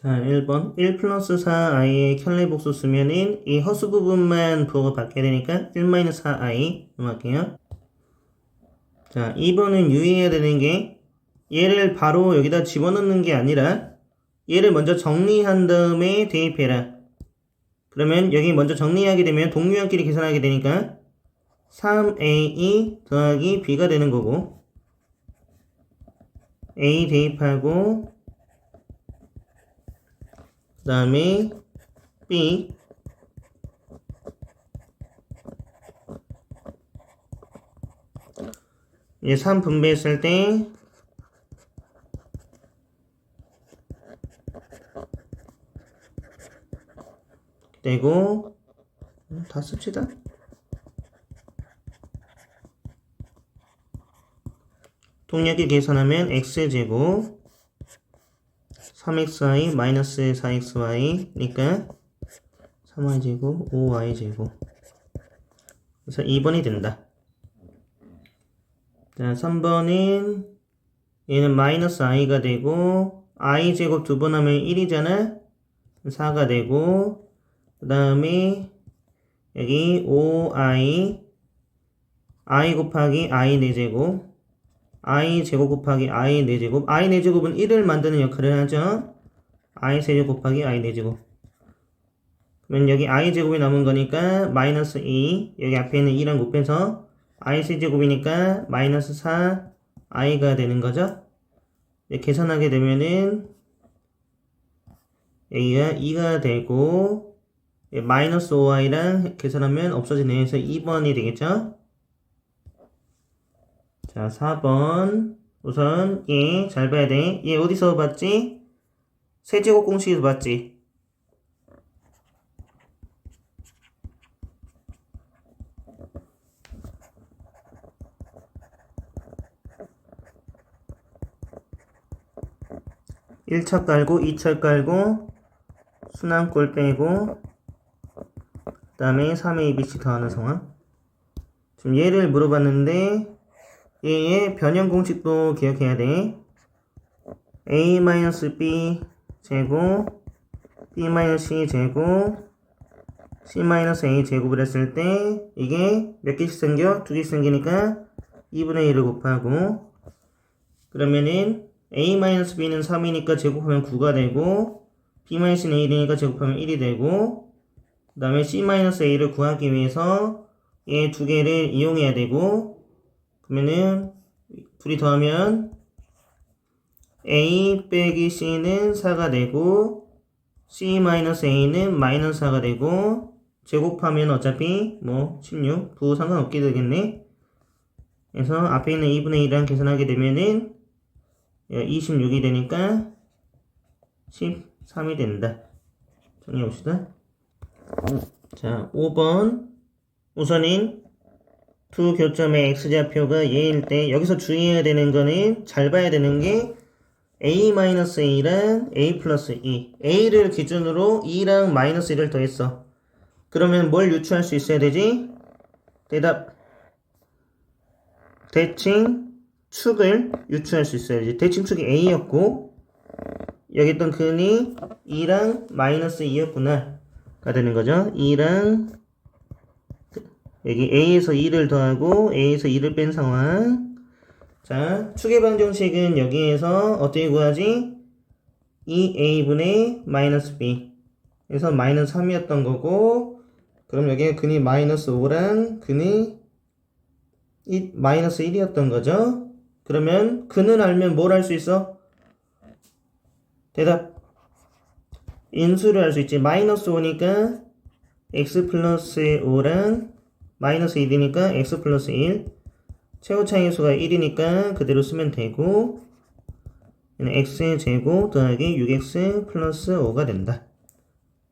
자, 1번 1 플러스 4i의 켤레복수 쓰면은 이 허수 부분만 부호가 바뀌어야 되니까 1 마이너스 4i 넘어갈게요. 자, 2번은 유의해야 되는 게 얘를 바로 여기다 집어넣는 게 아니라 얘를 먼저 정리한 다음에 대입해라. 그러면 여기 먼저 정리하게 되면 동류항끼리 계산하게 되니까 3a 더하기 b가 되는 거고 a 대입하고 그 다음에 b 이제 3 분배했을 때 되고 다 씁시다. 동력끼리 계산하면 x제곱 3xy 마이너스 4xy 니까 3y제곱 5y제곱 그래서 2번이 된다. 자, 3번은 얘는 마이너스 i가 되고 i제곱 두 번 하면 1이잖아. 4가 되고 그 다음에 여기 5i i 곱하기 i 4제곱 i 제곱 곱하기 i 4제곱 i 4제곱은 1을 만드는 역할을 하죠. i 세제곱 곱하기 i 4제곱 그러면 여기 i 제곱이 남은 거니까 마이너스 2 여기 앞에 있는 2랑 곱해서 i 세제곱이니까 마이너스 4i가 되는 거죠. 계산하게 되면은 여기가 2가 되고 마이너스 5i랑 계산하면 없어지네요. 그래서 2번이 되겠죠. 자, 4번 우선 얘 잘 봐야 돼. 얘 어디서 봤지? 세제곱 공식에서 봤지? (1차) 깔고 2차 깔고 순환꼴 빼고 그 다음에 3의 ABC 더하는 상황. 지금 얘를 물어봤는데 얘의 변형 공식도 기억해야 돼. a-b 제곱 b-c 제곱 c-a 제곱을 했을 때 이게 몇 개씩 생겨? 두 개씩 생기니까 2분의 1을 곱하고 그러면은 a-b는 3이니까 제곱하면 9가 되고 b-는 1이니까 제곱하면 1이 되고 그 다음에 c-a를 구하기 위해서 얘 두 개를 이용해야 되고 그러면은 둘이 더하면 a 빼기 c는 4가 되고 c-a는 마이너스 4가 되고 제곱하면 어차피 뭐 16 부호 상관없게 되겠네. 그래서 앞에 있는 2분의 1이랑 계산하게 되면은 26이 되니까 13이 된다. 정리해봅시다. 자, 5번 우선인 두 교점의 x좌표가 얘일 때 여기서 주의해야 되는 거는 잘 봐야 되는 게 a-a랑 a 플러스 2 a를 기준으로 2랑 마이너스 1을 더했어. 그러면 뭘 유추할 수 있어야 되지? 대답 대칭 축을 유추할 수 있어야지. 대칭 축이 a였고 여기 있던 근이 2랑 마이너스 2였구나 가 되는 거죠. 2랑 여기 a에서 2를 더하고 a에서 2를 뺀 상황. 자, 축의 방정식은 여기에서 어떻게 구하지? 2a분의 마이너스 b 그래서 마이너스 3이었던 거고 그럼 여기에 근이 마이너스 5랑 근이 마이너스 1이었던 거죠. 그러면 근을 알면 뭘 할 수 있어? 대답 인수를 할 수 있지. 마이너스 5니까 x 플러스 5랑 마이너스 1이니까 x 플러스 1 최고차의수가 1이니까 그대로 쓰면 되고 x제곱 더하기 6x 플러스 5가 된다.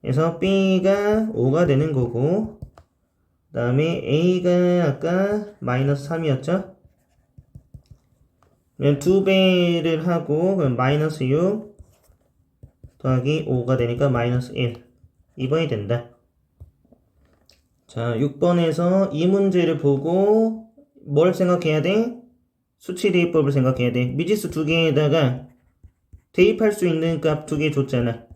그래서 b가 5가 되는 거고 그 다음에 a가 아까 마이너스 3이었죠? 그럼 2배를 하고 그럼 마이너스 6 더하기 5가 되니까 마이너스 1 2번이 된다. 자, 6번에서 이 문제를 보고 뭘 생각해야 돼? 수치 대입법을 생각해야 돼. 미지수 두 개에다가 대입할 수 있는 값 두 개 줬잖아.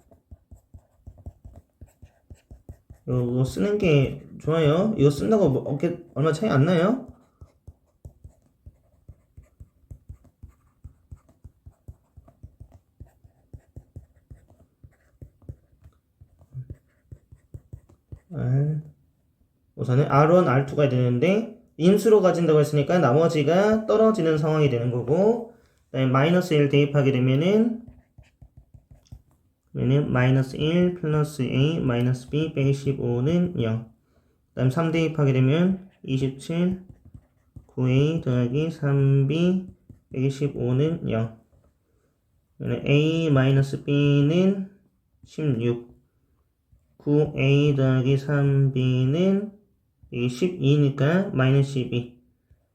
이거 쓰는 게 좋아요. 이거 쓴다고 뭐 얼마 차이 안 나요? 우선은 R1, R2가 되는데 인수로 가진다고 했으니까 나머지가 떨어지는 상황이 되는 거고, 그다음에 마이너스 1 대입하게 되면은 마이너스 1 플러스 A 마이너스 B 빼기 15는 0. 그 다음 3 대입하게 되면 27 9A 더하기 3B 빼기 15는 0. A 마이너스 B는 16 9A 더하기 3B는 12니까 마이너스 12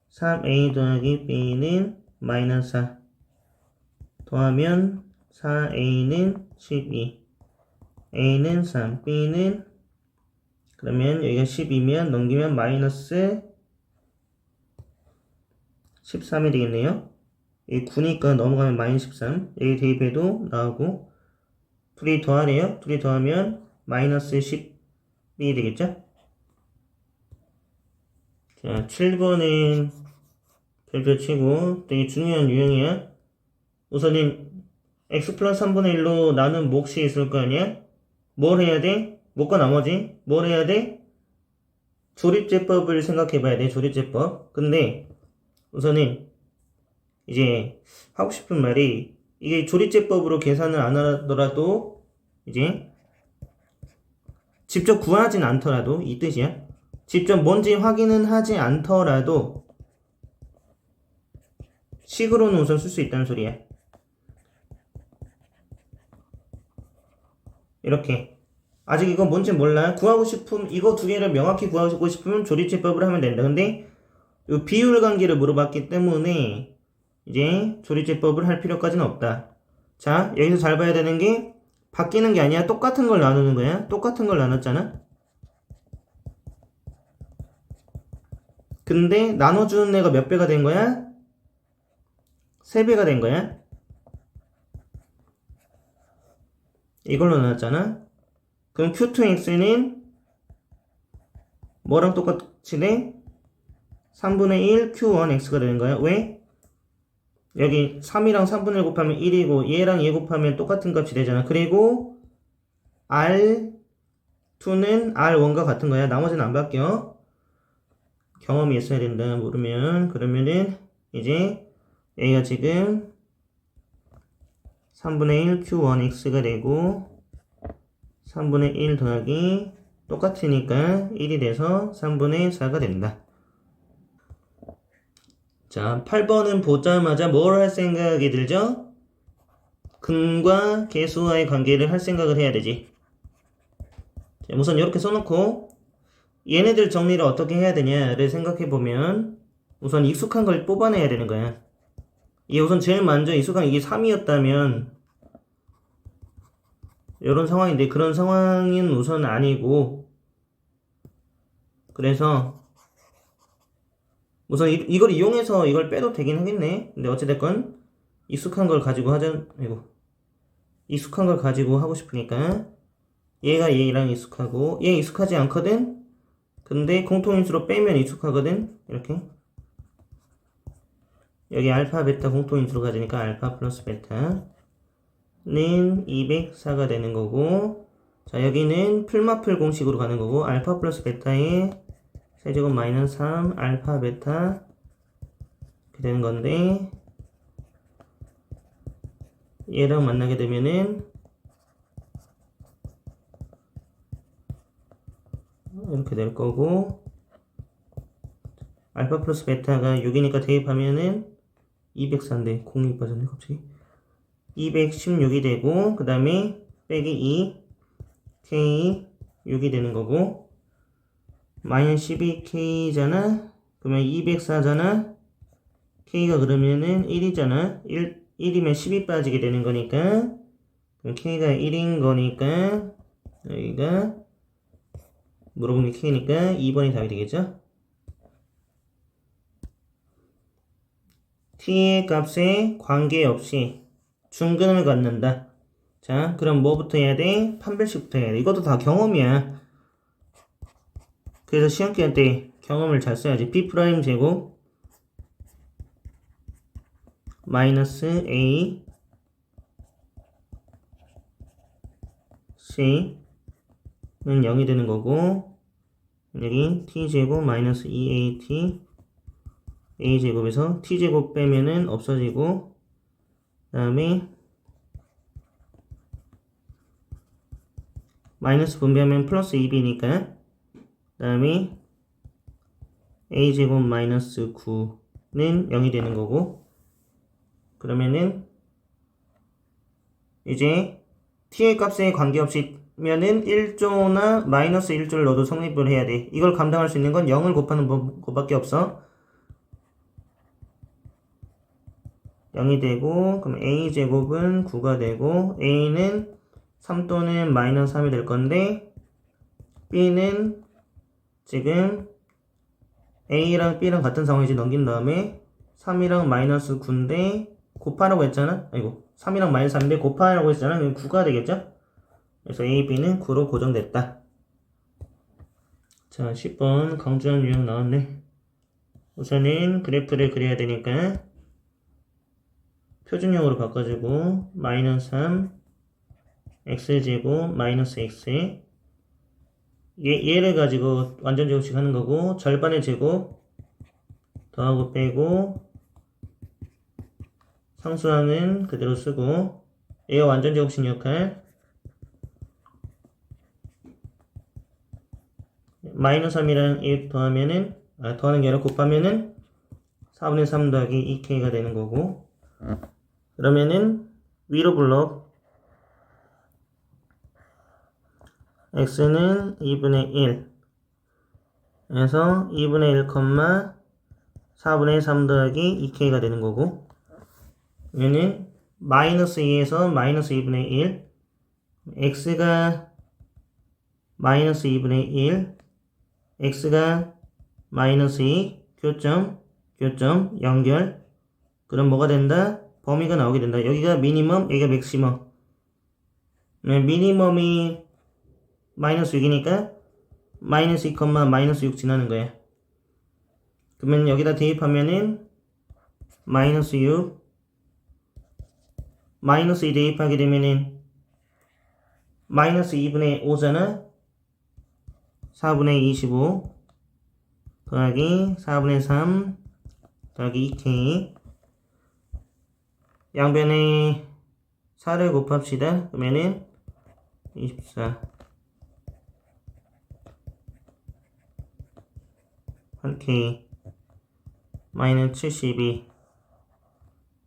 3A 더하기 B는 마이너스 4 더하면 4A는 12 A는 3 B는 그러면 여기가 10이면 넘기면 마이너스 13이 되겠네요. 여기 9니까 넘어가면 마이너스 13 여기 대입해도 나오고 둘이 더하래요. 둘이 더하면 마이너스 12 되겠죠? 자, 7번은 별표 치고 되게 중요한 유형이야. 우선은 x 플러스 3분의 1로 나눈 몫이 있을 거 아니야? 뭘 해야 돼? 몫과 나머지 뭘 해야 돼? 조립제법을 생각해 봐야 돼. 조립제법. 근데 우선은 이제 하고 싶은 말이 이게 조립제법으로 계산을 안 하더라도 이제 직접 구하진 않더라도 이 뜻이야. 직접 뭔지 확인은 하지 않더라도 식으로는 우선 쓸 수 있다는 소리야. 이렇게 아직 이거 뭔지 몰라. 구하고 싶으면 이거 두 개를 명확히 구하고 싶으면 조립제법을 하면 된다. 근데 이 비율 관계를 물어봤기 때문에 이제 조립제법을 할 필요까지는 없다. 자, 여기서 잘 봐야 되는 게 바뀌는 게 아니야. 똑같은 걸 나누는 거야. 똑같은 걸 나눴잖아. 근데 나눠주는 애가 몇 배가 된 거야? 3배가 된 거야. 이걸로 나눴잖아. 그럼 Q2X는 뭐랑 똑같이 돼? 3분의 1 Q1X가 되는 거야. 왜? 여기 3이랑 3분의 1 곱하면 1이고 얘랑 얘 곱하면 똑같은 값이 되잖아. 그리고 R2는 R1과 같은 거야. 나머지는 안 바뀌어. 경험이 있어야 된다. 모르면. 그러면은 이제 얘가 지금 3분의 1 Q1X가 되고 3분의 1 더하기 똑같으니까 1이 돼서 3분의 4가 된다. 자, 8번은 보자마자 뭘 할 생각이 들죠? 근과 계수와의 관계를 할 생각을 해야 되지. 자, 우선 이렇게 써놓고 얘네들 정리를 어떻게 해야 되냐를 생각해보면 우선 익숙한 걸 뽑아내야 되는 거야. 이게 우선 제일 먼저 익숙한 이게 3이었다면 이런 상황인데 그런 상황은 우선 아니고 그래서 우선 이걸 이용해서 이걸 빼도 되긴 하겠네. 근데 어찌됐건 익숙한 걸 가지고 익숙한 걸 가지고 하고 싶으니까 얘가 얘랑 익숙하고 얘 익숙하지 않거든. 근데 공통인수로 빼면 익숙하거든. 이렇게 여기 알파 베타 공통인수로 가지니까 알파 플러스 베타는 204가 되는 거고, 자 여기는 풀마풀 공식으로 가는 거고 알파 플러스 베타의 세제곱 마이너스 3 알파 베타 이렇게 되는 건데 얘랑 만나게 되면은 이렇게 될 거고 알파 플러스 베타가 6이니까 대입하면은 204인데 0이 빠졌네 갑자기 216이 되고 그 다음에 빼기 2 K 6이 되는 거고 마이너스 12K잖아. 그러면 204잖아. K가 그러면은 1이잖아. 1이면 10이 빠지게 되는 거니까 그럼 K가 1인 거니까 여기가 물어본 게 K니까 2번이 답이 되겠죠? T의 값에 관계없이 중근을 갖는다. 자, 그럼 뭐부터 해야 돼? 판별식부터 해야 돼. 이것도 다 경험이야. 그래서 시험기간 때 경험을 잘 써야지. b 프라임 제곱 마이너스 a c는 0이 되는 거고, 여기 t제곱 마이너스 2at a제곱에서 t제곱 빼면은 없어지고, 그 다음에 마이너스 분배하면 플러스 2b니까, 그 다음에 a제곱 마이너스 9는 0이 되는 거고, 그러면은 이제 t의 값에 관계없이 면은 1조나 마이너스 1조를 넣어도 성립을 해야 돼. 이걸 감당할 수 있는 건 0을 곱하는 것밖에 없어. 0이 되고, 그럼 a제곱은 9가 되고, a는 3 또는 마이너스 3이 될 건데, b는 지금 a랑 b랑 같은 상황이지. 넘긴 다음에 3이랑 마이너스 9인데 곱하라고 했잖아. 아이고, 3이랑 마이너스 3인데 곱하라고 했잖아. 그럼 9가 되겠죠? 그래서 a, b는 9로 고정됐다. 자, 10번 강조한 유형 나왔네. 우선은 그래프를 그려야 되니까 표준형으로 바꿔주고 마이너스 3 x제곱 마이너스 x 얘를 가지고 완전 제곱식 하는 거고, 절반의 제곱 더하고 빼고 상수항은 그대로 쓰고, 얘가 완전 제곱식 역할 마이너스 3이랑 1 더하면은, 더하는 게 아니라 곱하면은 4분의 3 더하기 2k가 되는 거고, 그러면은 위로 블록 x는 2분의 1 그래서 2분의 1, 4분의 3 더하기 2k가 되는 거고, 얘는 마이너스 2에서 마이너스 2분의 1 x가 마이너스 2분의 1 x가 마이너스 2 교점 연결. 그럼 뭐가 된다? 범위가 나오게 된다. 여기가 미니멈, 여기가 맥시멈. 미니멈이 마이너스 6이니까 마이너스 2, 마이너스 6 지나는 거야. 그러면 여기다 대입하면은 마이너스 6 마이너스 2 대입하게 되면은 마이너스 2분의 5잖아. 4분의 25 더하기 4분의 3 더하기 2k. 양변에 4를 곱합시다. 그러면은 24 8k 마이너스 72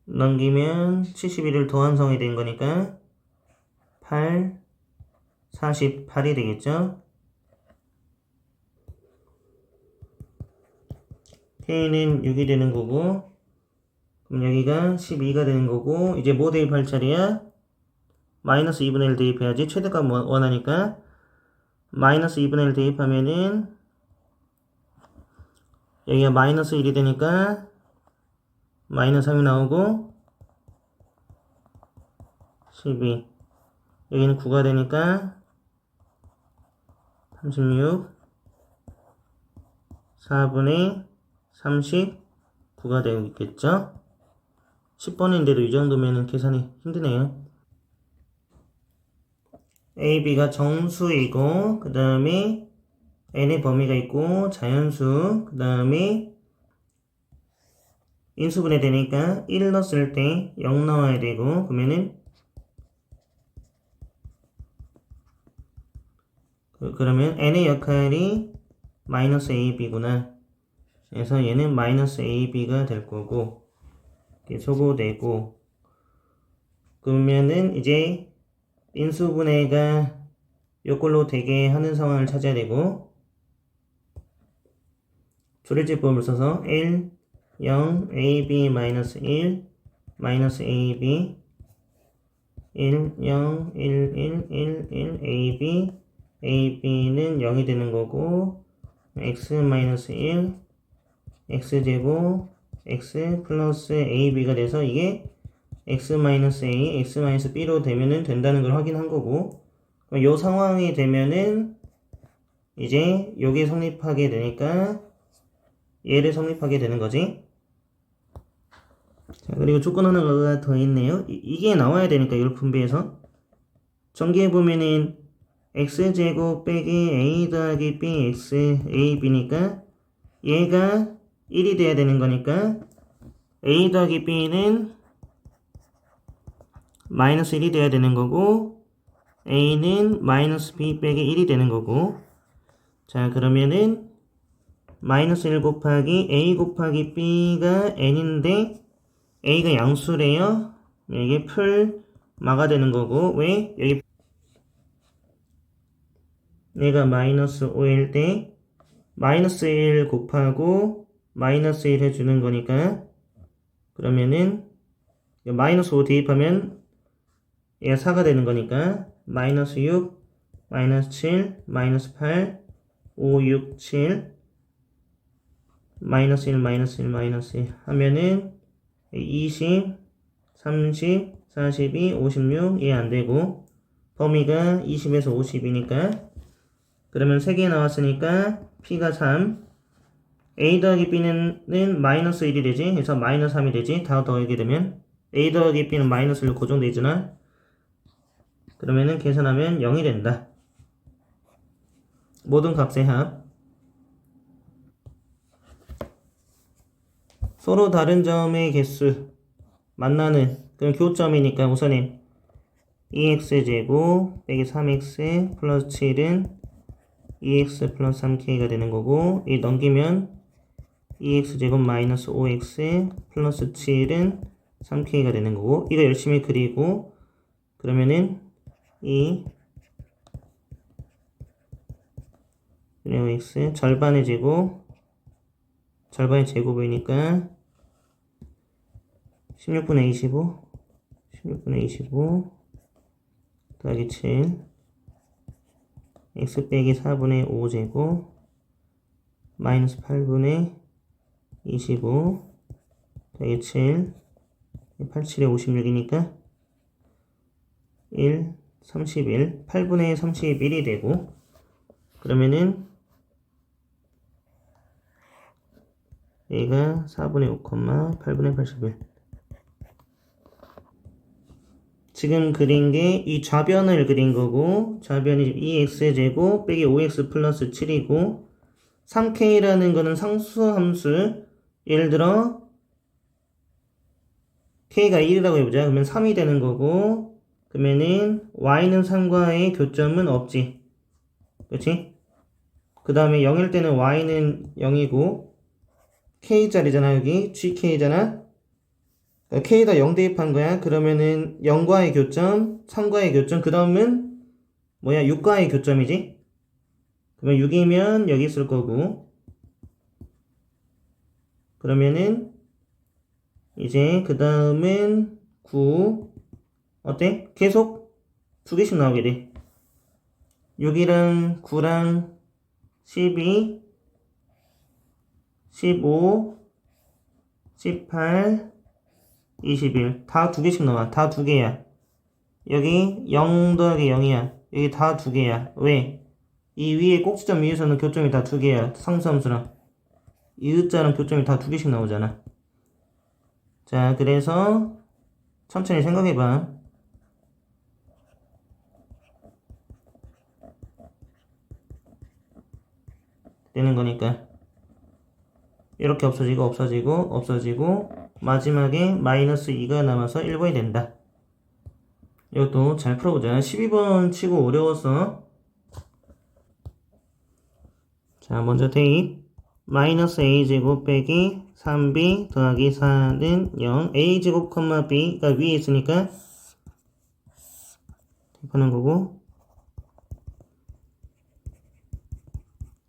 넘기면 71을 더한성이 된 거니까 8 48이 되겠죠. k는 6이 되는 거고, 그럼 여기가 12가 되는 거고, 이제 뭐 대입할 차례야? 마이너스 2분의 1 대입해야지. 최대값 원하니까 마이너스 2분의 1 대입하면은 여기가 마이너스 1이 되니까 마이너스 3이 나오고, 12 여기는 9가 되니까 36 4분의 39가 되겠죠. 10번인데도 이 정도면 계산이 힘드네요. a, b가 정수이고, 그 다음에 n의 범위가 있고, 자연수, 그 다음에 인수분해 되니까 1 넣었을 때 0 나와야 되고, 그러면 n의 역할이 마이너스 ab구나. 그래서 얘는 마이너스 ab가 될 거고, 소거되고, 그러면은 이제 인수분해가 요걸로 되게 하는 상황을 찾아야 되고, 조리제법을 써서 1, 0, ab 마이너스 1, 마이너스 ab 1, 0, 1, 1, 1, 1, ab ab는 0이 되는 거고, x 마이너스 1 x제곱 x 플러스 ab가 돼서 이게 x 마이너스 a, x 마이너스 b로 되면은 된다는 걸 확인한 거고, 이 상황이 되면은 이제 여기 성립하게 되니까 얘를 성립하게 되는 거지. 자, 그리고 조건 하나가 더 있네요. 이게 나와야 되니까 이걸 분배해서 전개해보면은 x제곱 빼기 a 더하기 b x a b니까 얘가 1이 돼야 되는 거니까 a 더하기 b는 마이너스 1이 돼야 되는 거고 a는 마이너스 b 빼기 1이 되는 거고. 자, 그러면은 마이너스 1 곱하기 a 곱하기 b가 n인데 a가 양수래요. 이게 풀 마가 되는 거고. 왜? 여기 얘가 마이너스 5일 때 마이너스 1 곱하고 마이너스 1 해주는 거니까 그러면은 마이너스 5 대입하면 얘가 4가 되는 거니까 마이너스 6, 마이너스 7, 마이너스 8, 5, 6, 7 마이너스 1, 마이너스 1, 마이너스 1 하면은 20, 30, 42, 56 얘 안되고 범위가 20에서 50이니까 그러면 3개 나왔으니까 P가 3 A 더하기 B는 마이너스 1이 되지. 그래서 마이너스 3이 되지. 다 더하게 되면 A 더하기 B는 마이너스 1로 고정되어 있잖아. 그러면은 계산하면 0이 된다. 모든 값의 합. 서로 다른 점의 개수 만나는 그럼 교점이니까 우선은 2x제곱 빼기 3x 플러스 7은 2x 플러스 3k가 되는 거고 이 넘기면 2x제곱 마이너스 5x 플러스 7은 3k가 되는 거고 이거 열심히 그리고 그러면은 2 5x 절반의 제곱 절반의 제곱이니까 16분의 25 16분의 25 더하기 7 x 빼기 4분의 5제곱 마이너스 8분의 25 더하기 7 87에 56이니까 1 31 8분의 31이 되고 그러면은 얘가 4분의 5, 8분의 81 지금 그린 게 이 좌변을 그린 거고 좌변이 2x제곱 빼기 5x 플러스 7이고 3k라는 거는 상수함수 예를 들어 k가 1이라고 해보자. 그러면 3이 되는 거고 그러면은 y는 3과의 교점은 없지. 그렇지? 그 다음에 0일 때는 y는 0이고 k자리잖아. 여기 gk잖아. k에다 0 대입한 거야. 그러면은 0과의 교점, 3과의 교점, 그 다음은 뭐야? 6과의 교점이지? 그러면 6이면 여기 있을 거고 그러면은 이제 그 다음은 9 어때? 계속 두 개씩 나오게 돼. 6이랑 9랑 12 15 18 21 다 두 개씩 나와. 다 두 개야. 여기 0 더하기 0이야. 여기 다 두 개야. 왜? 이 위에 꼭지점 위에서는 교점이 다 두 개야. 상수함수랑 이으자랑 교점이 다 두 개씩 나오잖아. 자, 그래서 천천히 생각해봐. 되는 거니까 이렇게 없어지고 마지막에 마이너스 2가 남아서 1번이 된다. 이것도 잘 풀어보자. 12번 치고 어려웠어. 자, 먼저 대입 마이너스 a제곱 빼기 3b 더하기 4는 0 a제곱 b가 위에 있으니까 대입하는 거고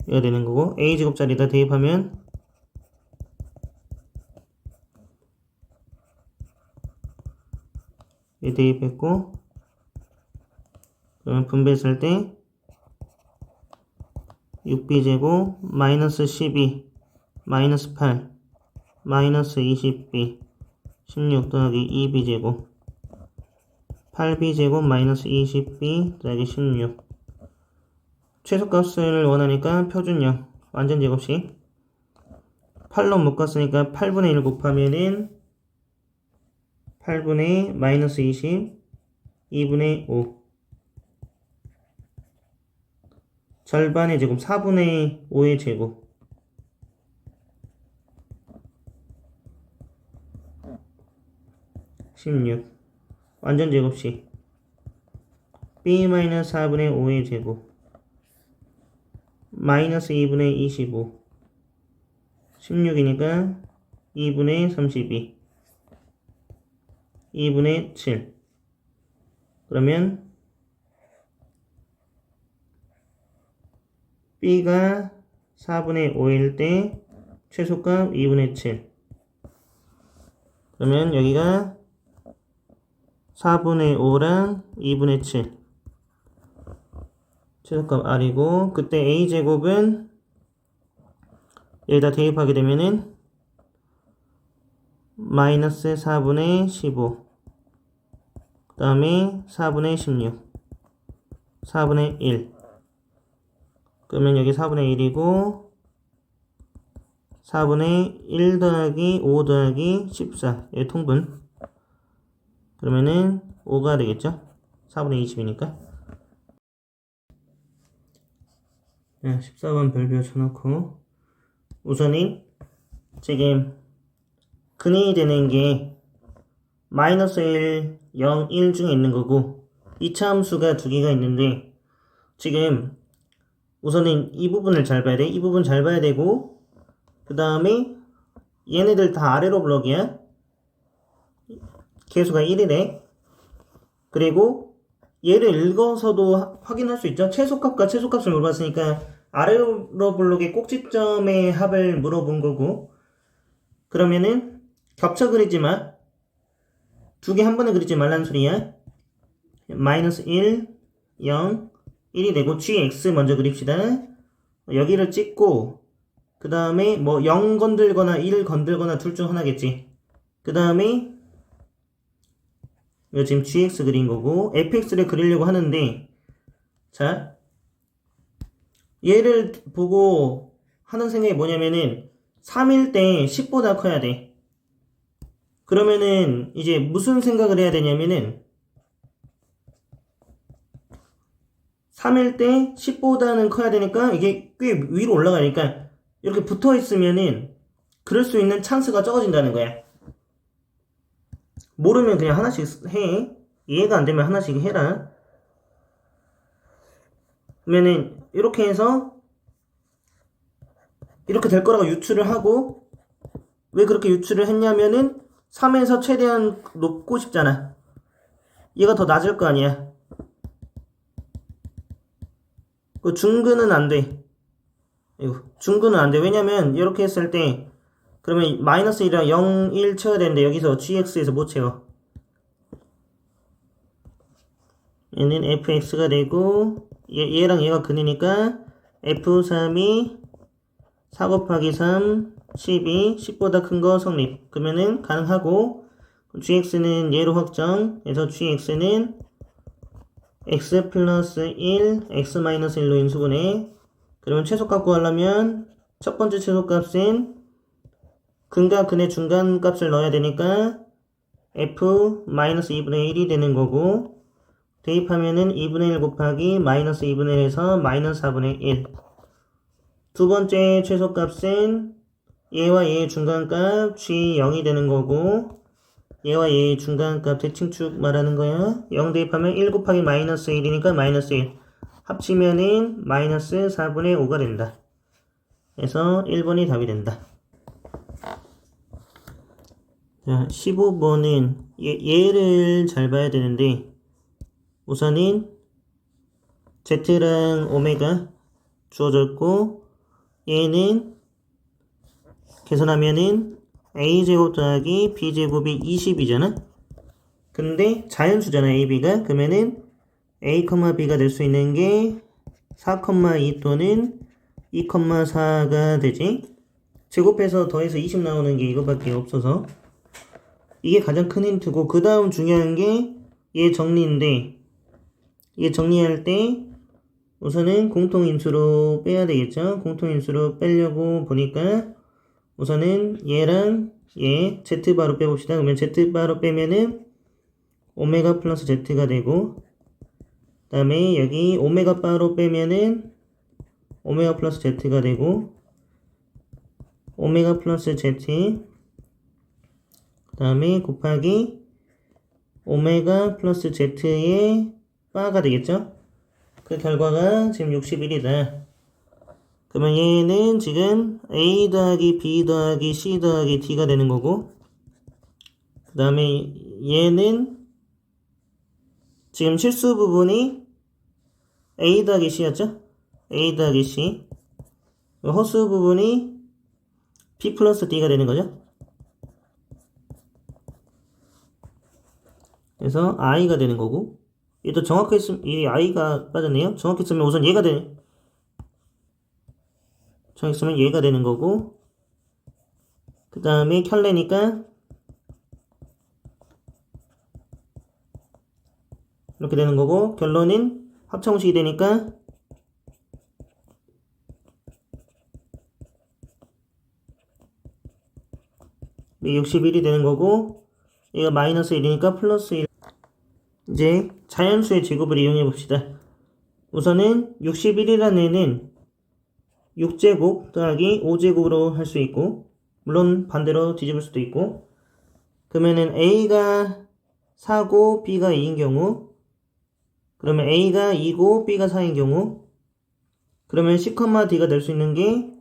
이거 되는 거고 a제곱짜리다 대입하면 이 대입했고 그러면 분배했을 때 6b제곱 마이너스 12 마이너스 8 마이너스 20b 16 더하기 2b제곱 8b제곱 마이너스 20b 더하기 16 최소값을 원하니까 표준형 완전 제곱식 8로 묶었으니까 8분의 1 곱하면은 8분의 마이너스 20 2분의 5 절반의 제곱 4분의 5의 제곱 16 완전 제곱식 b-4분의 5의 제곱 마이너스 2분의 25 16이니까 2분의 32 2분의 7 그러면 b가 4분의 5일 때 최소값 2분의 7 그러면 여기가 4분의 5랑 2분의 7 최소값 r이고 그때 a제곱은 여기다 대입하게 되면은 마이너스 4분의 15 그 다음에 4분의 16 4분의 1 그러면 여기 4분의 1이고 4분의 1 더하기 5 더하기 14 여기 통분 그러면은 5가 되겠죠 4분의 20이니까 14번 별표 쳐놓고 우선은 지금 근이 되는 게 마이너스 1, 0, 1 중에 있는 거고 2차 함수가 두 개가 있는데 지금 우선은 이 부분을 잘 봐야 돼. 이 부분 잘 봐야 되고 그 다음에 얘네들 다 아래로 블럭이야. 개수가 1이래. 그리고 얘를 읽어서도 확인할 수 있죠. 최소값과 최소값을 물어봤으니까 아래로 블록의 꼭지점의 합을 물어본 거고 그러면은 겹쳐 그리지 마. 두 개 한 번에 그리지 말라는 소리야. 마이너스 1, 0, 1이 되고 gx 먼저 그립시다. 여기를 찍고 그 다음에 뭐 0 건들거나 1 건들거나 둘 중 하나겠지. 그 다음에 이거 지금 gx 그린 거고 fx를 그리려고 하는데 자 얘를 보고 하는 생각이 뭐냐면은 3일 때 10보다 커야 돼. 그러면은 이제 무슨 생각을 해야 되냐면은 3일 때 10보다는 커야 되니까 이게 꽤 위로 올라가니까 이렇게 붙어 있으면은 그럴 수 있는 찬스가 적어진다는 거야. 모르면 그냥 하나씩 해. 이해가 안 되면 하나씩 해라. 그러면은 이렇게 해서 이렇게 될 거라고 유추를 하고 왜 그렇게 유추를 했냐면은 3에서 최대한 높고 싶잖아. 얘가 더 낮을 거 아니야. 그 중근은 안 돼. 이거 중근은 안 돼. 왜냐면 이렇게 했을 때 그러면 마이너스 1이랑 0, 1 채워야 되는데 여기서 gx에서 못 채워. 얘는 fx가 되고 얘랑 얘가 근이니까 f3이 4 곱하기 3 12 10보다 큰 거 성립. 그러면은 가능하고 gx는 얘로 확정해서 gx는 x 플러스 1 x 마이너스 1로 인수분해. 그러면 최소값 구하려면 첫 번째 최소값은 근과 근의 중간값을 넣어야 되니까 f 마이너스 2분의 1이 되는 거고 대입하면은 2분의 1 곱하기 마이너스 2분의 1에서 마이너스 4분의 1. 두 번째 최소값은 얘와 얘의 중간값 g0이 되는 거고 얘와 얘의 중간값 대칭축 말하는 거야. 0 대입하면 1 곱하기 마이너스 1이니까 마이너스 1. 합치면은 마이너스 4분의 5가 된다. 그래서 1번이 답이 된다. 자, 15번은 얘를 잘 봐야 되는데 우선은 Z랑 오메가 주어졌고 얘는 계산하면은 A제곱 더하기 B제곱이 20이잖아? 근데 자연수잖아 AB가. 그러면은 A, B가 될 수 있는 게 4,2 또는 2,4가 되지. 제곱해서 더해서 20 나오는 게 이거밖에 없어서 이게 가장 큰 힌트고 그 다음 중요한 게 얘 정리인데 얘 정리할 때 우선은 공통인수로 빼야 되겠죠. 공통인수로 빼려고 보니까 우선은 얘랑 얘 Z바로 빼봅시다. 그러면 Z바로 빼면은 오메가 플러스 Z가 되고, 그 다음에 여기 오메가 바로 빼면은 오메가 플러스 Z가 되고, 오메가 플러스 Z, 그 다음에 곱하기 오메가 플러스 Z의 바가 되겠죠? 그 결과가 지금 61이다. 그러면 얘는 지금 A 더하기 B 더하기 C 더하기 D가 되는 거고, 그 다음에 얘는 지금 실수 부분이 A 더하기 C였죠? A 더하기 C. 허수 부분이 B 플러스 D가 되는 거죠? 그래서 I가 되는 거고, 얘도 정확했으면, 이 I가 빠졌네요. 정확했으면 우선 얘가 되네. 정확했으면 얘가 되는 거고, 그 다음에 켤레니까 이렇게 되는 거고, 결론은 합성식이 되니까 네, 61이 되는 거고, 얘가 마이너스 1이니까 플러스 1. 이제 자연수의 제곱을 이용해 봅시다. 우선은 61이라는 애는 6제곱 더하기 5제곱으로 할 수 있고, 물론 반대로 뒤집을 수도 있고, 그러면은 A가 4고 B가 2인 경우, 그러면 A가 2고 B가 4인 경우, 그러면 C, D가 될 수 있는 게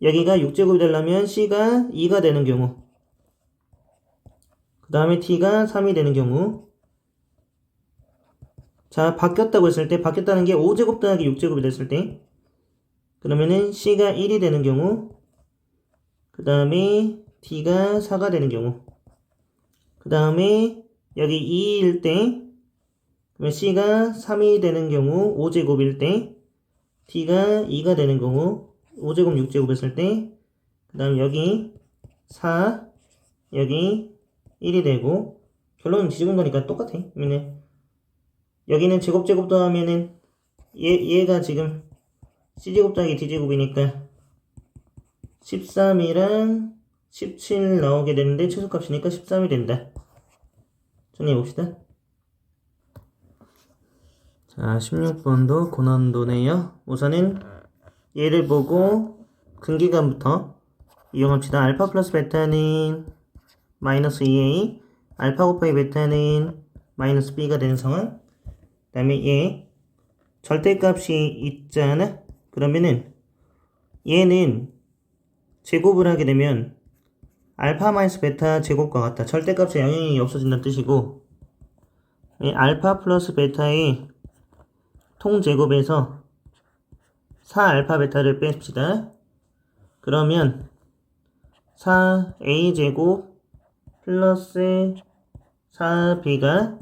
여기가 6제곱이 되려면 C가 2가 되는 경우, 그 다음에 T가 3이 되는 경우. 자, 바뀌었다고 했을 때, 바뀌었다는 게 5제곱 더하기 6제곱이 됐을 때, 그러면은 C가 1이 되는 경우, 그 다음에 T가 4가 되는 경우, 그 다음에 여기 2일 때, 그러면 C가 3이 되는 경우, 5제곱일 때, T가 2가 되는 경우, 5제곱 6제곱 했을 때, 그 다음 여기 4, 여기 1이 되고, 결론은 뒤집은 거니까 똑같아. 그러면 여기는 제곱 더하면은 얘가 지금 C제곱 더하기 D제곱이니까 13이랑 17 나오게 되는데 최소값이니까 13이 된다. 정리해봅시다. 자, 16번도 고난도네요. 우선은 얘를 보고 근기간부터 이용합시다. 알파 플러스 베타는 마이너스 2a, 알파 곱하기 베타는 마이너스 b가 되는 상황. 그 다음에 얘 절대값이 있잖아. 그러면은 얘는 제곱을 하게 되면 알파 마이너스 베타 제곱과 같다. 절대값에 영향이 없어진다는 뜻이고, 알파 플러스 베타의 통제곱에서 4알파 베타를 뺍시다. 그러면 4a제곱 플러스 4b가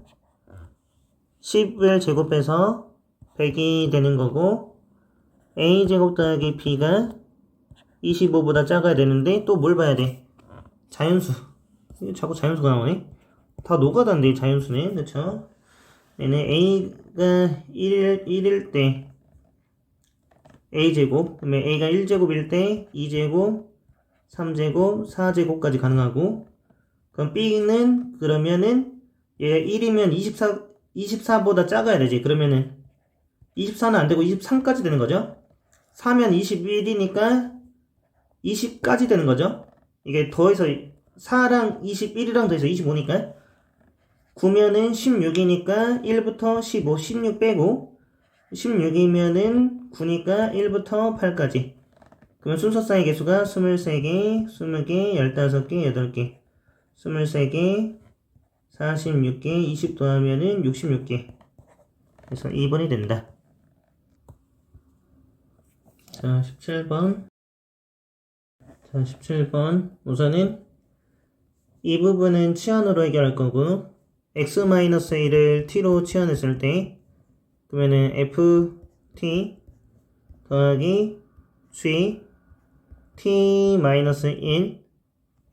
10을 제곱해서 100이 되는 거고, a제곱 더하기 b가 25보다 작아야 되는데 또 뭘 봐야 돼? 자연수. 이거 자꾸 자연수가 나오네. 다 노가다인데 자연수네. 그쵸? 얘는 a가 1일 때 a제곱, 그러면 a가 1제곱일 때 2제곱, 3제곱, 4제곱까지 가능하고, 그럼 b는 그러면은 얘가 1이면 24보다 작아야 되지. 그러면은 24는 안 되고 23까지 되는 거죠. 4면 21이니까 20까지 되는 거죠. 이게 더해서 4랑 21이랑 더해서 25니까 9면은 16이니까 1부터 15, 16 빼고 16이면은 9니까 1부터 8까지. 그러면 순서쌍의 개수가 23개, 20개, 15개, 8개, 23개, 46개, 20 더하면은 66개. 그래서 2번이 된다. 자, 17번. 자, 17번. 우선은 이 부분은 치환으로 해결할 거고, x-1을 t로 치환했을 때, 그러면은 ft 더하기 g t-1,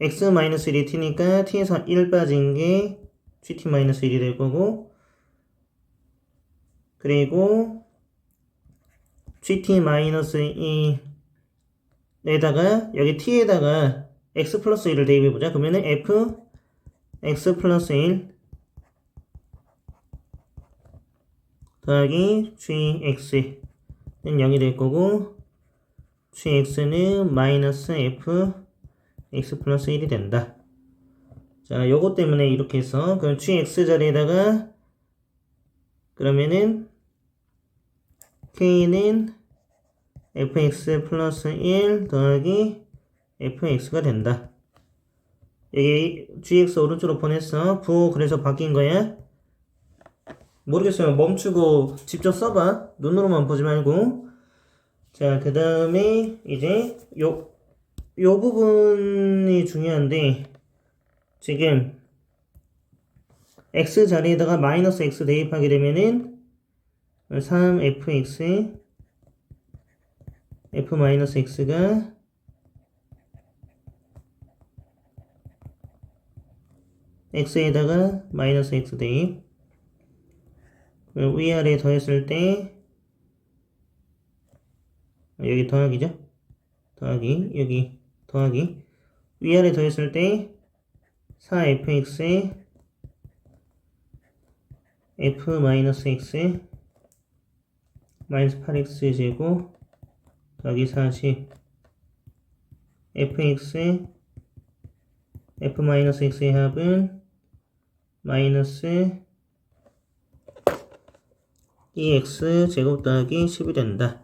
x-1이 t니까 t에서 1 빠진 게 gt-1이 될 거고, 그리고 gt-2에다가 여기 t에다가 x 플러스 1을 대입해보자. 그러면은 f x 플러스 1 더하기 gx는 0이 될 거고 gx는 마이너스 f x 플러스 1이 된다. 자, 요거 때문에 이렇게 해서 그럼 gx 자리에다가 그러면은 k는 fx 플러스 1 더하기 fx가 된다. 여기 gx 오른쪽으로 보냈어. 부호 그래서 바뀐 거야. 모르겠어요. 멈추고 직접 써봐. 눈으로만 보지 말고. 자, 그 다음에 이제 요 부분이 중요한데 지금 x 자리에다가 마이너스 x 대입하게 되면은 3fx f 마이너스 x가 x에다가 마이너스 x 대입 위아래 더했을 때 여기 더하기죠? 더하기 여기 더하기 위아래 더했을 때 4fx에 f 마이너스 x 마이너스 8x 제곱 더하기 40 fx f 마이너스 x의 합은 마이너스 2x 제곱 더하기 10이 된다.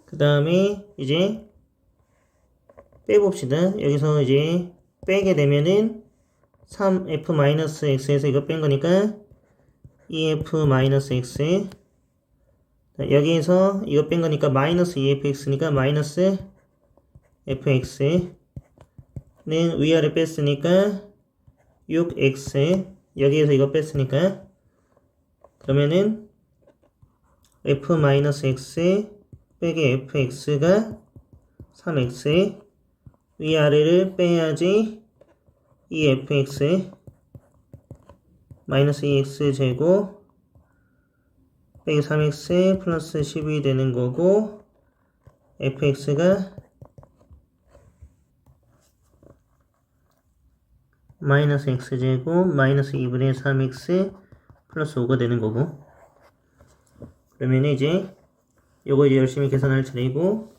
그 다음에 이제 빼봅시다. 여기서 이제 빼게 되면은 3f 마이너스 x에서 이거 뺀 거니까 2f 마이너스 x 여기에서 이거 뺀 거니까 마이너스 2fx니까 마이너스 fx는 위아래 뺐으니까 6x 여기에서 이거 뺐으니까 그러면은 f 마이너스 x 빼기 fx가 3x 위아래를 빼야지 2fx 마이너스 2x 제곱 빼기 3x 플러스 10이 되는 거고 fx가 마이너스 x제곱 마이너스 2분의 3x 플러스 5가 되는 거고 그러면 이제 요거 이제 열심히 계산할 차례고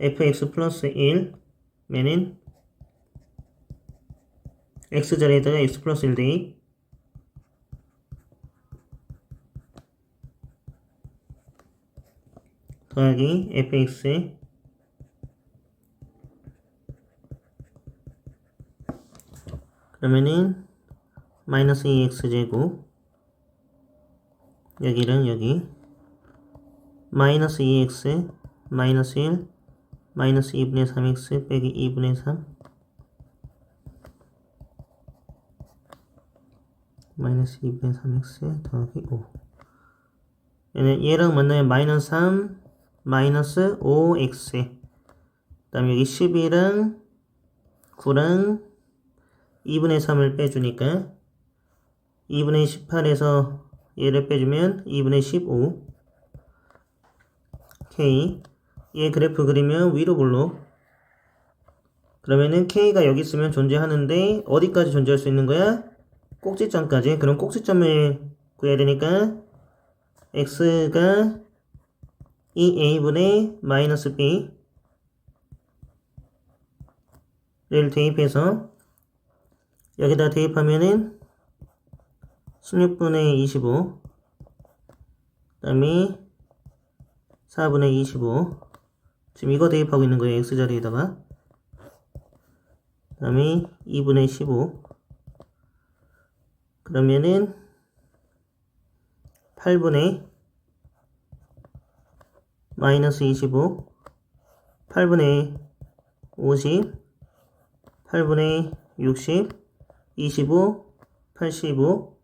fx 플러스 1 면은 x 자리에다가 x 플러스 1 대입 더하기 fx 그러면은 마이너스 2x 제곱 여기랑 여기 마이너스 2x 마이너스 1 마이너스 2분의 3x 빼기 2분의 3 마이너스 2분의 3x 더하기 5 얘랑 만나면 마이너스 3 마이너스 5x 그 다음에 여기 12랑 9랑 2분의 3을 빼주니까 2분의 18에서 얘를 빼주면 2분의 15 K 얘 그래프 그리면 위로 볼록 그러면은 K가 여기 있으면 존재하는데 어디까지 존재할 수 있는 거야? 꼭지점까지. 그럼 꼭지점을 구해야 되니까 X가 2A분의 마이너스 B를 대입해서 여기다 대입하면은 16분의 25 그 다음에 4분의 25 지금 이거 대입하고 있는 거예요. X자리에다가 그 다음에 2분의 15 그러면은 8분의 마이너스 25 8분의 50 8분의 60 25 85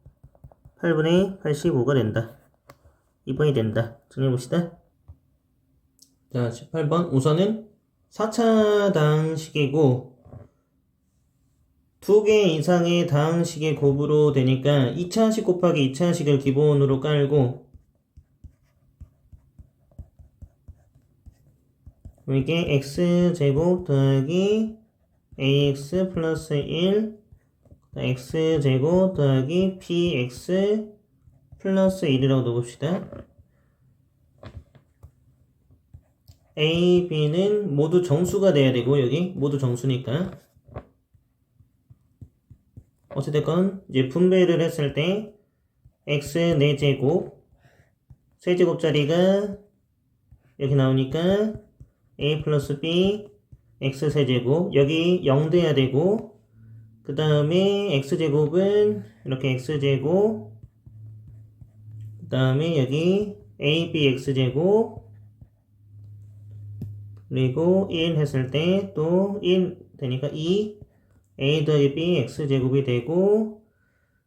8분의 85가 된다. 2번이 된다. 정리해봅시다. 자, 18번. 우선은 4차 다항식이고 2개 이상의 다항식의 곱으로 되니까 2차식 곱하기 2차식을 기본으로 깔고 그럼 이게 x제곱 더하기 ax 플러스 1 x제곱 더하기 bx 플러스 1이라고 넣어봅시다. a, b는 모두 정수가 돼야 되고 여기 모두 정수니까 어찌됐건 이제 분배를 했을 때 x 4제곱 세제곱짜리가 여기 나오니까 a 플러스 b x 세제곱 여기 0 돼야 되고 그 다음에 x제곱은 이렇게 x제곱 그 다음에 여기 ab x제곱 그리고 1 했을 때 또 1 되니까 2 a 더하기 b x제곱이 되고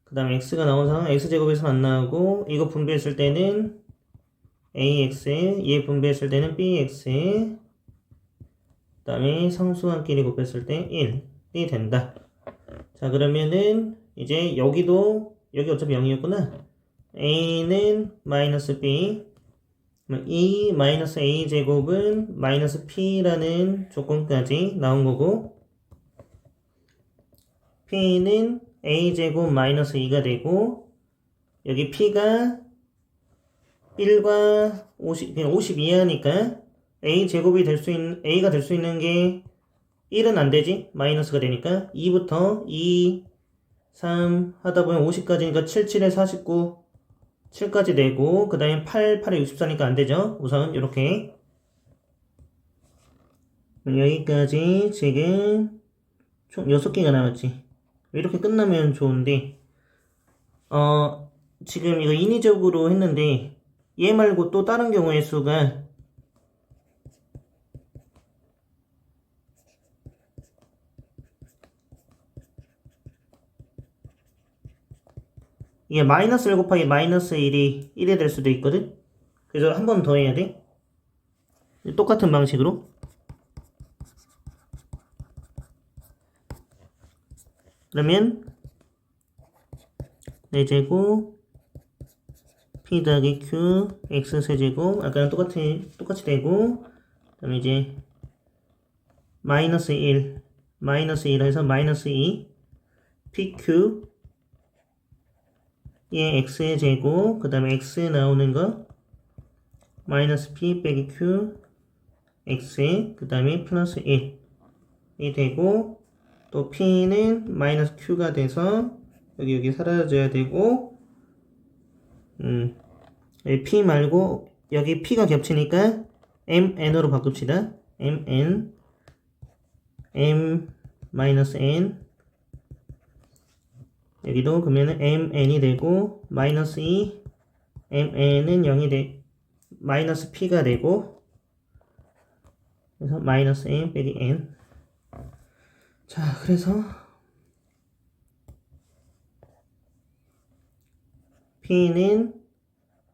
그 다음에 x가 나온 상황 x제곱에서 안 나오고 이거 분배했을 때는 ax에 얘 분배했을 때는 bx에 그 다음에 상수항끼리 곱했을 때 1이 된다. 자 그러면은 이제 여기도 여기 어차피 0이었구나. a는 마이너스 b 이 마이너스 a 제곱은 마이너스 p라는 조건까지 나온 거고 p는 a 제곱 마이너스 2가 되고 여기 p가 1과 50 이하니까 a 제곱이 될 수 있는 a가 될 수 있는 게 1은 안 되지 마이너스가 되니까 2부터 2, 3 하다 보면 50까지니까 7, 7에 49 7까지 되고 그 다음에 8, 8에 64니까 안 되죠. 우선 이렇게 여기까지 지금 총 6개가 나왔지. 이렇게 끝나면 좋은데 지금 이거 인위적으로 했는데 얘 말고 또 다른 경우의 수가 이게 마이너스 1 곱하기 마이너스 1이 1이 될 수도 있거든. 그래서 한 번 더 해야 돼. 똑같은 방식으로. 그러면 4제곱 p 더하기 q x 세제곱 아까랑 똑같이 되고 그 다음에 이제 마이너스 1 해서 마이너스 2 pq 얘 x의 제곱 그 다음에 x 나오는 거 마이너스 p 빼기 q x 그 다음에 플러스 1이 되고 또 p는 마이너스 q가 돼서 여기 사라져야 되고 여기 p 말고 여기 p가 겹치니까 mn으로 바꿉시다. mn m 마이너스 n 여기도 그러면은 mn이 되고 마이너스 2 mn은 0이 돼 마이너스 p가 되고 그래서 마이너스 n 빼기 n 자 그래서 p는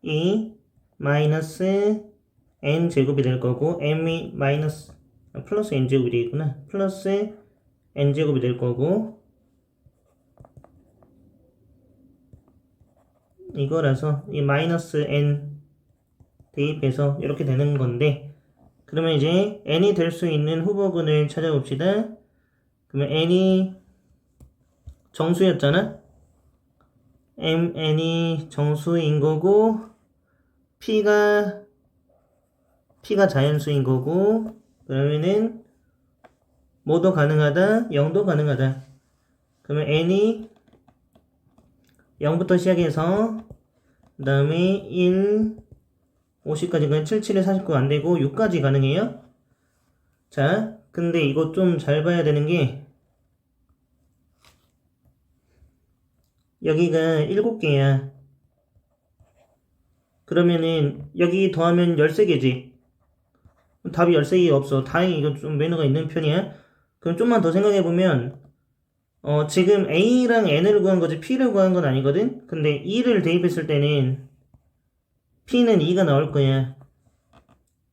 2 마이너스 n 제곱이 될 거고 m이 마이너스 플러스 n 제곱이 되겠구나. 플러스 n 제곱이 될 거고 이거라서 이 마이너스 n 대입해서 이렇게 되는 건데 그러면 이제 n이 될 수 있는 후보군을 찾아봅시다. 그러면 n이 정수였잖아. mn이 정수인 거고 p가 자연수인 거고 그러면은 뭐도 가능하다 0도 가능하다. 그러면 n이 0부터 시작해서 그 다음에 1 50까지가 7, 7에 49 안되고 6까지 가능해요. 자 근데 이거 좀 잘 봐야 되는 게 여기가 7개야. 그러면은 여기 더하면 13개지. 답이 13개가 없어. 다행히 이거 좀 매너가 있는 편이야. 그럼 좀만 더 생각해보면 지금 A랑 N을 구한 거지 P를 구한 건 아니거든? 근데 2를 대입했을 때는 P는 2가 나올 거야.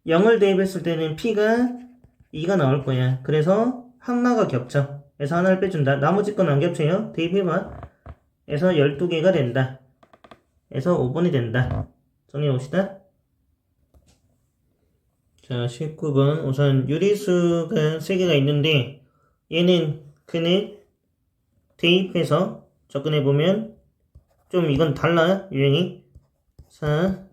0을 대입했을 때는 P가 2가 나올 거야. 그래서 하나가 겹쳐. 그래서 하나를 빼준다. 나머지 건 안 겹쳐요. 대입해봐. 그래서 12개가 된다. 그래서 5번이 된다. 정리해봅시다. 자, 19번. 우선 유리수가 3개가 있는데 얘는 근을 대입해서 접근해보면 좀 이건 달라, 유형이. 자,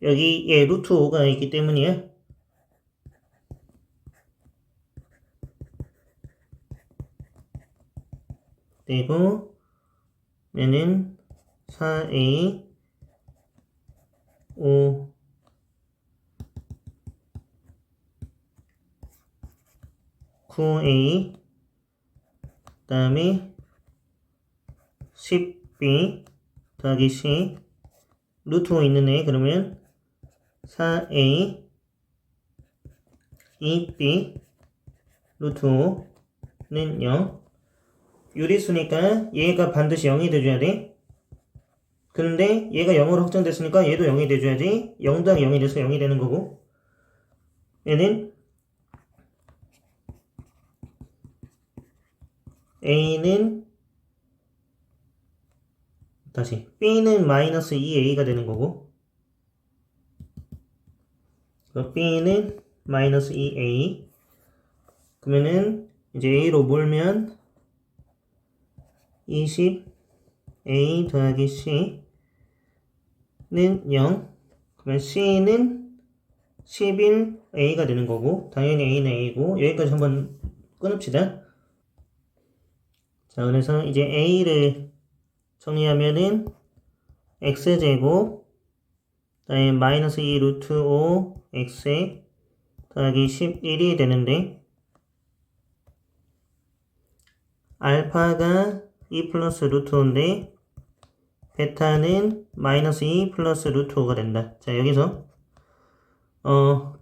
여기에 루트 5가 있기 때문이야. 그리고 얘는 4a 5 9a 그 다음에 10b 더하기 c 루트 5 있는 애 그러면 4a 2b 루트 5는 0 유리수니까 얘가 반드시 0이 돼줘야 돼. 근데 얘가 0으로 확정됐으니까 얘도 0이 돼줘야지. 0 더하기 0이 돼서 0이 되는 거고 얘는 A는 다시 B는 마이너스 2A가 되는 거고 B는 마이너스 2A 그러면은 이제 A로 몰면 20A 더하기 C는 0 그러면 C는 11A가 되는 거고 당연히 A는 A고 여기까지 한번 끊읍시다. 자 그래서 이제 A를 정리하면은 X제곱 그다음에 마이너스 2 루트 5 X 더하기 11이 되는데 알파가 2 플러스 루트 5인데 베타는 마이너스 2 플러스 루트 5가 된다. 자 여기서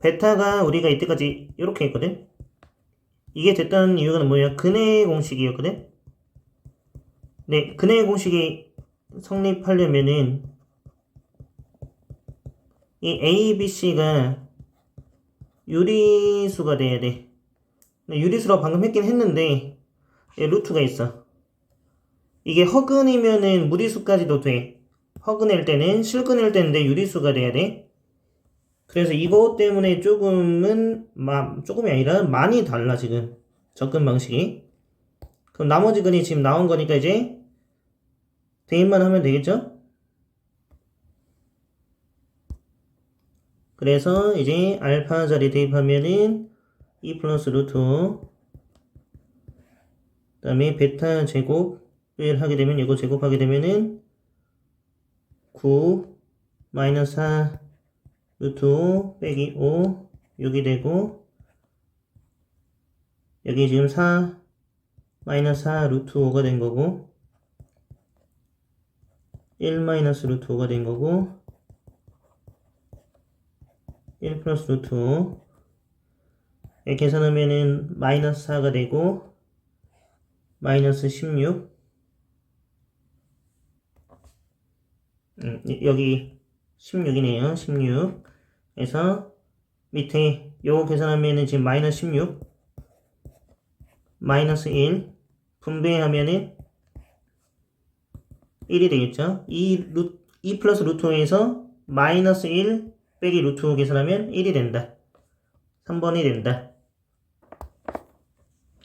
베타가 우리가 이때까지 이렇게 했거든. 이게 됐던 이유가 뭐야? 근의 공식이었거든. 네, 근의 공식이 성립하려면은 이 A, B, C가 유리수가 돼야 돼. 유리수라고 방금 했긴 했는데 루트가 있어. 이게 허근이면은 무리수까지도 돼. 허근일 때는 실근일 때인데 유리수가 돼야 돼. 그래서 이것 때문에 조금이 아니라 많이 달라 지금 접근 방식이. 그럼 나머지 근이 지금 나온 거니까 이제 대입만 하면 되겠죠? 그래서 이제 알파 자리 대입하면은 2 플러스 루트 5 그 다음에 베타 제곱을 하게 되면 이거 제곱하게 되면은 9 마이너스 4 루트 5 빼기 5 6이 되고 여기 지금 4 마이너스 4 루트 5가 된 거고 1 마이너스 루트 5가 된 거고 1 플러스 루트 5 이렇게 계산하면은 마이너스 4가 되고 마이너스 16 여기 16이네요. 16 그래서 밑에 요거 계산하면은 지금 마이너스 16 마이너스 1 분배하면은 1이 되겠죠. 2 플러스 루트 5에서 마이너스 1 빼기 루트 5 계산하면 1이 된다. 3번이 된다.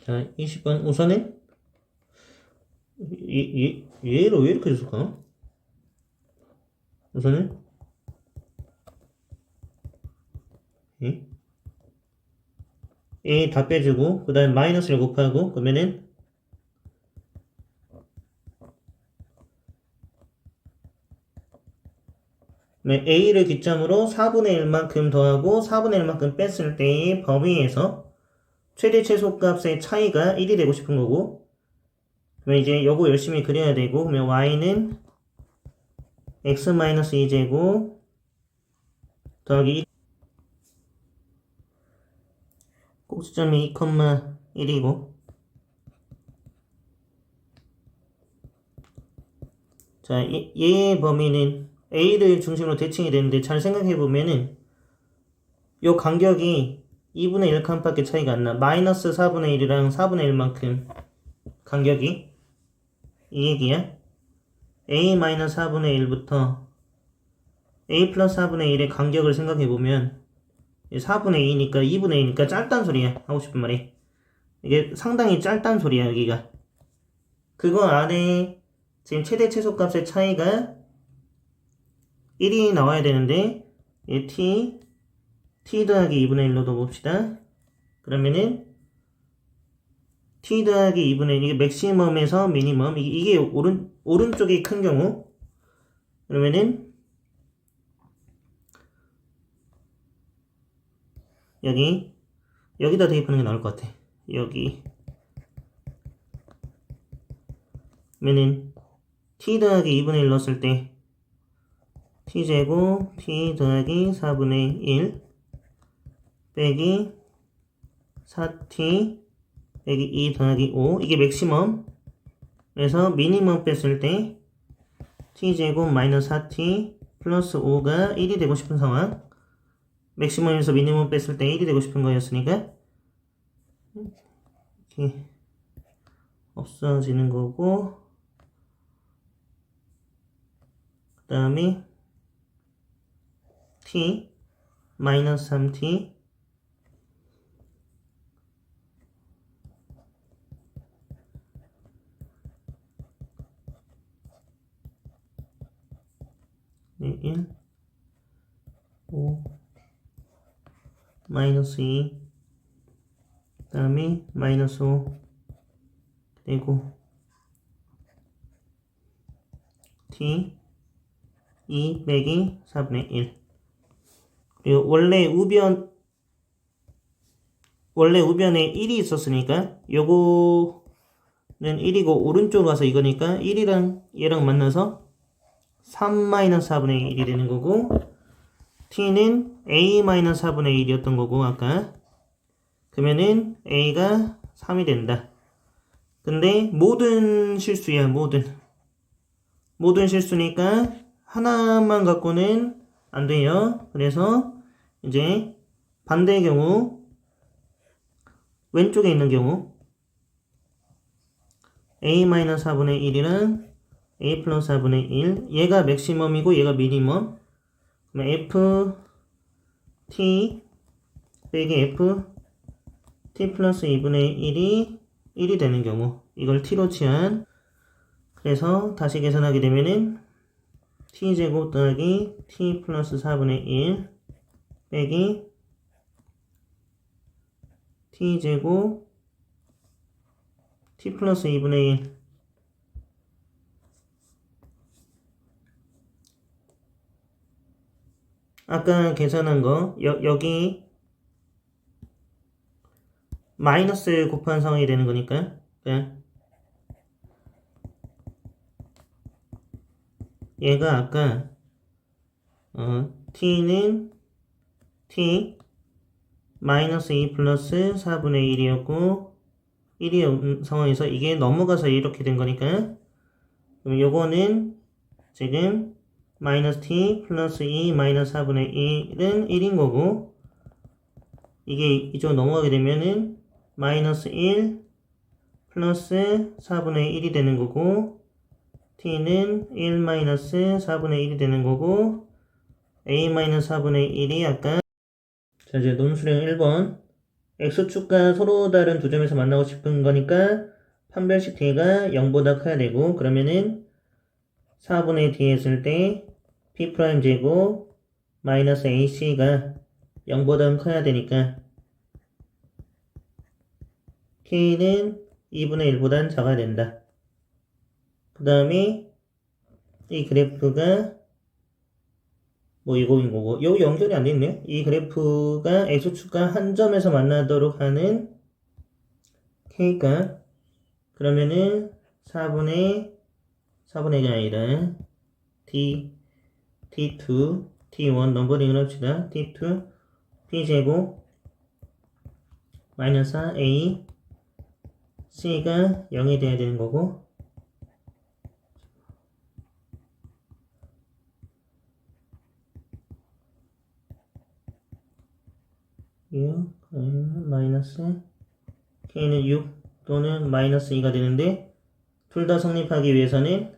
자, 20번 우선은 얘를 왜 이렇게 줬을까? 우선은 A 다 빼주고 그 다음에 마이너스를 곱하고 그러면은 A를 기점으로 4분의 1만큼 더하고 4분의 1만큼 뺐을 때의 범위에서 최대 최소값의 차이가 1이 되고 싶은 거고 그러면 이제 요거 열심히 그려야 되고 그러면 y는 x-2제곱 더하기 1 꼭지점이 2,1이고 자 얘의 범위는 A를 중심으로 대칭이 되는데 잘 생각해보면은 요 간격이 2분의 1 칸밖에 차이가 안 나. 마이너스 4분의 1이랑 4분의 1만큼 간격이 이 얘기야. A 마이너스 4분의 1부터 a 플러스 4분의 1의 간격을 생각해보면 4분의 2니까 2분의 2니까 짧단 소리야. 하고 싶은 말이. 이게 상당히 짧단 소리야, 여기가. 그거 안에 지금 최대 최소값의 차이가 1이 나와야 되는데 t 더하기 2분의 1로 넣어봅시다. 그러면은 t 더하기 2분의 1, 이게 맥시멈에서 미니멈, 이게 오른쪽이 큰 경우, 그러면은 여기다 대입하는 게 나을 것 같아. 여기 그러면은 t 더하기 2분의 1 넣었을 때 t제곱 t 더하기 4분의 1 빼기 4t 빼기 2 더하기 5, 이게 맥시멈. 그래서 미니멈 뺐을 때 t제곱 마이너스 4t 플러스 5가 1이 되고 싶은 상황. 맥시멈에서 미니멈 뺐을 때 1이 되고 싶은 거였으니까 이렇게 없어지는 거고, 그 다음에 t 마이너스 3t 네, 1 5 마이너스 2 그 다음에 마이너스 5 그리고 t 2 빼기 4분의 1. 그리고 원래 우변에 1이 있었으니까 요거는 1이고 오른쪽 가서 이거니까 1이랑 얘랑 만나서 3-4분의 1이 되는 거고, t는 a-4분의 1이었던 거고 아까. 그러면은 a가 3이 된다. 근데 모든 실수야. 모든 실수니까 하나만 갖고는 안 돼요. 그래서 이제 반대의 경우, 왼쪽에 있는 경우 a-4분의 1이랑 a 플러스 4분의 1, 얘가 맥시멈이고 얘가 미니멈. 그럼 f t 빼기 f t 플러스 2분의 1이 되는 경우, 이걸 t로 취한. 그래서 다시 계산하게 되면은 t제곱 더하기 t 플러스 4분의 1 빼기 t제곱 t 플러스 2분의 1. 아까 계산한 거 여기 마이너스 곱한 상황이 되는 거니까 얘가 아까 t는 t 마이너스 2 플러스 4분의 1이었고 1이 상황에서 이게 넘어가서 이렇게 된 거니까, 그럼 요거는 지금 마이너스 t 플러스 2 마이너스 4분의 1은 1인 거고, 이게 이쪽 넘어가게 되면은 마이너스 1 플러스 4분의 1이 되는 거고, t는 1 마이너스 4분의 1이 되는 거고, a 마이너스 4분의 1이 아까. 자, 이제 논술형 1번. x축과 서로 다른 두 점에서 만나고 싶은 거니까 판별식 t가 0보다 커야 되고, 그러면은 4분의 d 했을 때 p'제곱 마이너스 ac가 0보다 커야 되니까 k는 2분의 1보단 작아야 된다. 그 다음에 이 그래프가 뭐 이거인 거고, 여기 연결이 안 됐네요. 이 그래프가 x축과 한 점에서 만나도록 하는 k가, 그러면은 4분의 게 아니라 t2 t1 넘버링을 합시다. t2 p제곱 마이너스 4a c가 0이 돼야 되는 거고, 마이너스 k는 6 또는 마이너스 2가 되는데, 둘 다 성립하기 위해서는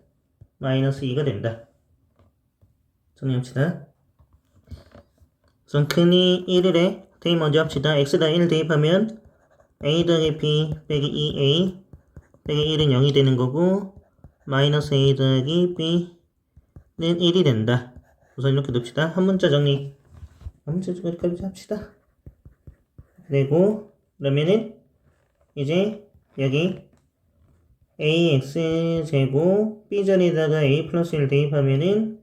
마이너스 2가 된다. 정리합시다. 우선 큰이 1이래. 대입 먼저 합시다. x에다 1 대입하면 a 더하기 b 빼기 2a 빼기 1은 0이 되는 거고 마이너스 a 더하기 b는 1이 된다. 우선 이렇게 둡시다. 한 문자 정리. 한 문자 정리까지 합시다. 그리고 그러면은 이제 여기 ax제곱 b자리에다가 a 플러스 1 대입하면은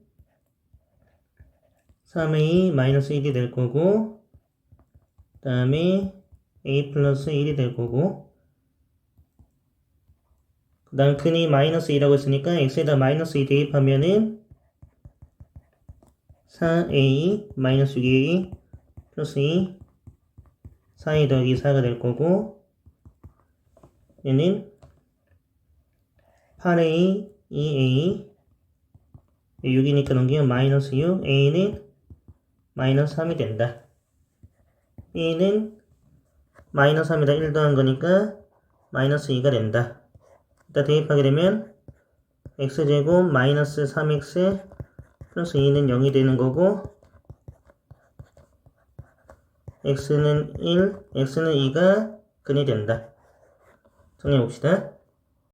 3a 마이너스 1이 될 거고 그 다음에 a 플러스 1이 될 거고 그 다음 큰이 마이너스 2라고 했으니까 x에다 마이너스 2 대입하면은 4a 마이너스 6a 플러스 2 4a 더하기 4가 될 거고 얘는 8a 2a 6이니까 넘기면 마이너스 6 a는 마이너스 3이 된다. b는 마이너스 3에다 1 더한 거니까 마이너스 2가 된다. 일단 대입하게 되면 x제곱 마이너스 3x 플러스 2는 0이 되는 거고 x는 1, x는 2가 근이 된다. 정리해봅시다.